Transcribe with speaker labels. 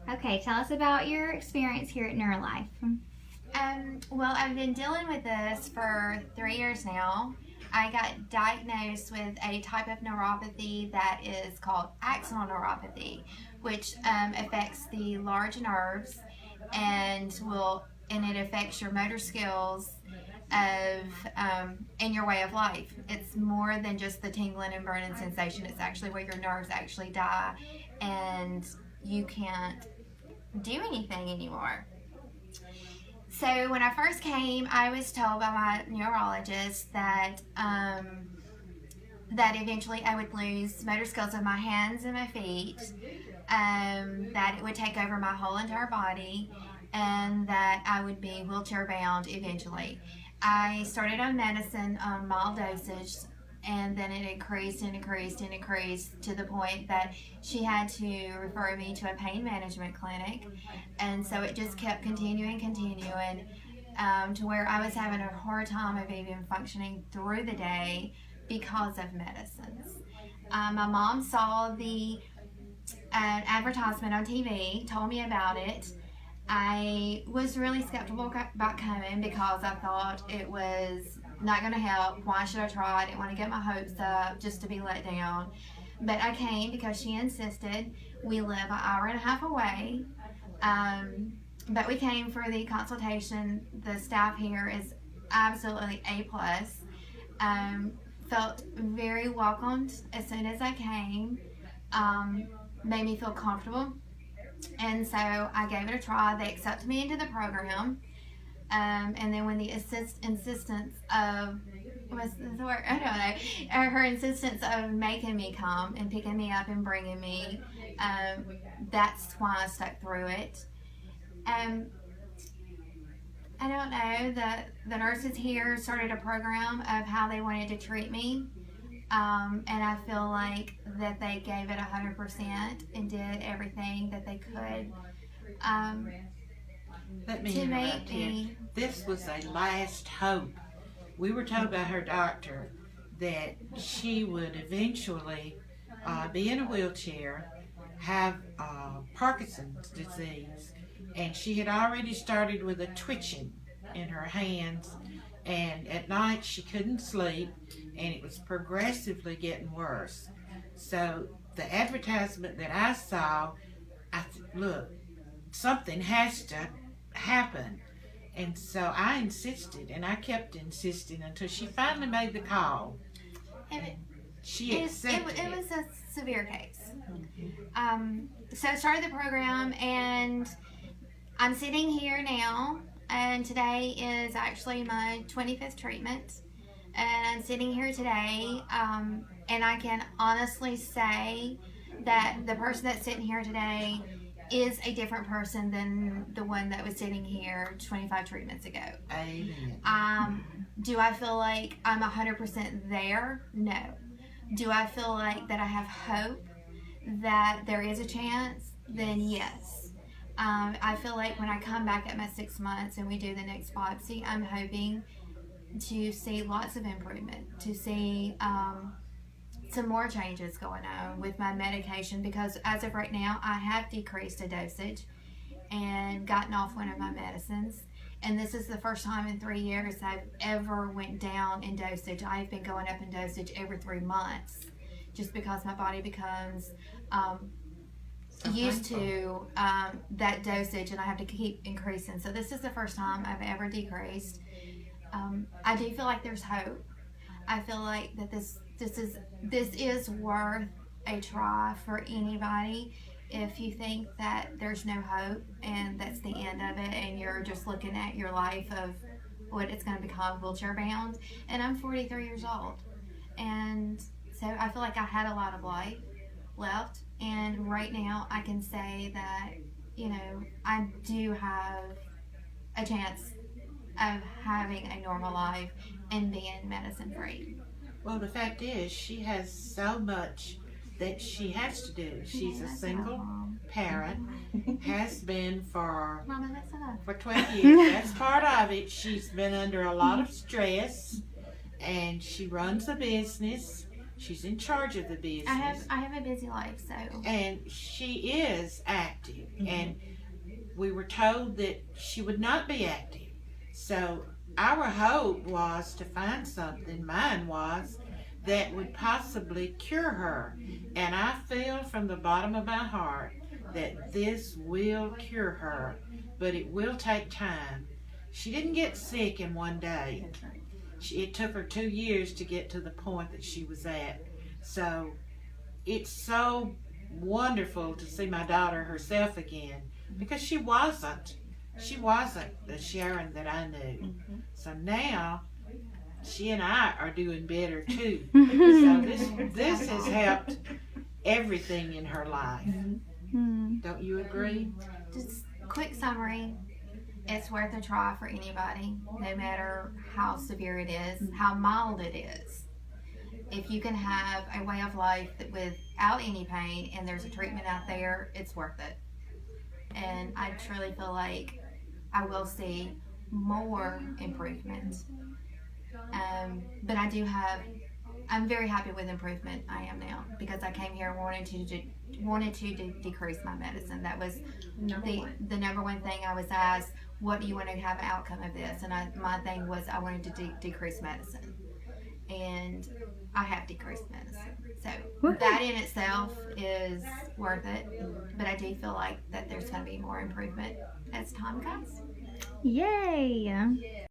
Speaker 1: Okay, tell us about your experience here at Neurolife.
Speaker 2: Well, I've been dealing with this for 3 years now. I got diagnosed with a type of neuropathy that is called axonal neuropathy, which affects the large nerves and it affects your motor skills and your way of life. It's more than just the tingling and burning sensation. It's actually where your nerves actually die and you can't do anything anymore. So when I first came, I was told by my neurologist that that eventually I would lose motor skills of my hands and my feet, that it would take over my whole entire body, and that I would be wheelchair bound eventually. I started on medicine on mild dosage, and then it increased and increased and increased to the point that she had to refer me to a pain management clinic. And so it just kept continuing to where I was having a hard time of even functioning through the day because of medicines. My mom saw the advertisement on TV, told me about it. I was really skeptical about coming because I thought it was not going to help. Why should I try? I didn't want to get my hopes up just to be let down. But I came because she insisted. We live an hour and a half away. But we came for the consultation. The staff here is absolutely A+. Felt very welcomed as soon as I came. Made me feel comfortable. And so I gave it a try. They accepted me into the program. And then when the insistence of, what's the word? I don't know. Her insistence of making me come and picking me up and bringing me, that's why I stuck through it. I don't know. The nurses here started a program of how they wanted to treat me. And I feel like that they gave it 100% and did everything that they could
Speaker 3: Let me
Speaker 2: to
Speaker 3: interrupt
Speaker 2: make
Speaker 3: here.
Speaker 2: me.
Speaker 3: This was a last hope. We were told by her doctor that she would eventually be in a wheelchair, have Parkinson's disease, and she had already started with a twitching in her hands, and at night she couldn't sleep, and it was progressively getting worse. So the advertisement that I saw, look, something has to happen. And so I insisted, and I kept insisting until she finally made the call. She accepted
Speaker 2: It was a severe case. So I started the program, and I'm sitting here now, and today is actually my 25th treatment. And I'm sitting here today, and I can honestly say that the person that's sitting here today is a different person than the one that was sitting here 25 treatments ago.
Speaker 3: Amen.
Speaker 2: Do I feel like I'm 100% there? No. Do I feel like that I have hope that there is a chance? Then yes. I feel like when I come back at my 6 months and we do the next biopsy, I'm hoping to see lots of improvement, to see some more changes going on with my medication, because as of right now I have decreased a dosage and gotten off one of my medicines, and this is the first time in 3 years I've ever went down in dosage. I've been going up in dosage every 3 months just because my body becomes used to that dosage, and I have to keep increasing. So this is the first time I've ever decreased. I do feel like there's hope. I feel like that this is worth a try for anybody. If you think that there's no hope and that's the end of it, and you're just looking at your life of what it's going to become wheelchair bound. And I'm 43 years old, and so I feel like I had a lot of life left, and right now I can say that, you know, I do have a chance of having a normal life and being medicine free.
Speaker 3: Well, the fact is, she has so much that she has to do. She's a single parent, has been for
Speaker 2: Mama, that's enough.
Speaker 3: 12 years. That's part of it. She's been under a lot of stress, and she runs a business. She's in charge of the business.
Speaker 2: I have a busy life, so.
Speaker 3: And she is active. active. And we were told that she would not be active. So our hope was to find something, mine was, that would possibly cure her. And I feel from the bottom of my heart that this will cure her, but it will take time. She didn't get sick in one day. It took her 2 years to get to the point that she was at. So it's so wonderful to see my daughter herself again, because she wasn't the Sharon that I knew. So now she and I are doing better too. So this has helped everything in her life. Don't you agree?
Speaker 2: Just quick summary. It's worth a try for anybody, no matter how severe it is, how mild it is. If you can have a way of life that without any pain and there's a treatment out there, it's worth it. And I truly feel like I will see more improvement. But I'm very happy with improvement I am now, because I came here and wanted to decrease my medicine. That was the number one thing I was asked, what do you want to have an outcome of this? And my thing was I wanted to decrease medicine. And I have decreased medicine. So that in itself is worth it. But I do feel like that there's going to be more improvement as time goes.
Speaker 1: Yay!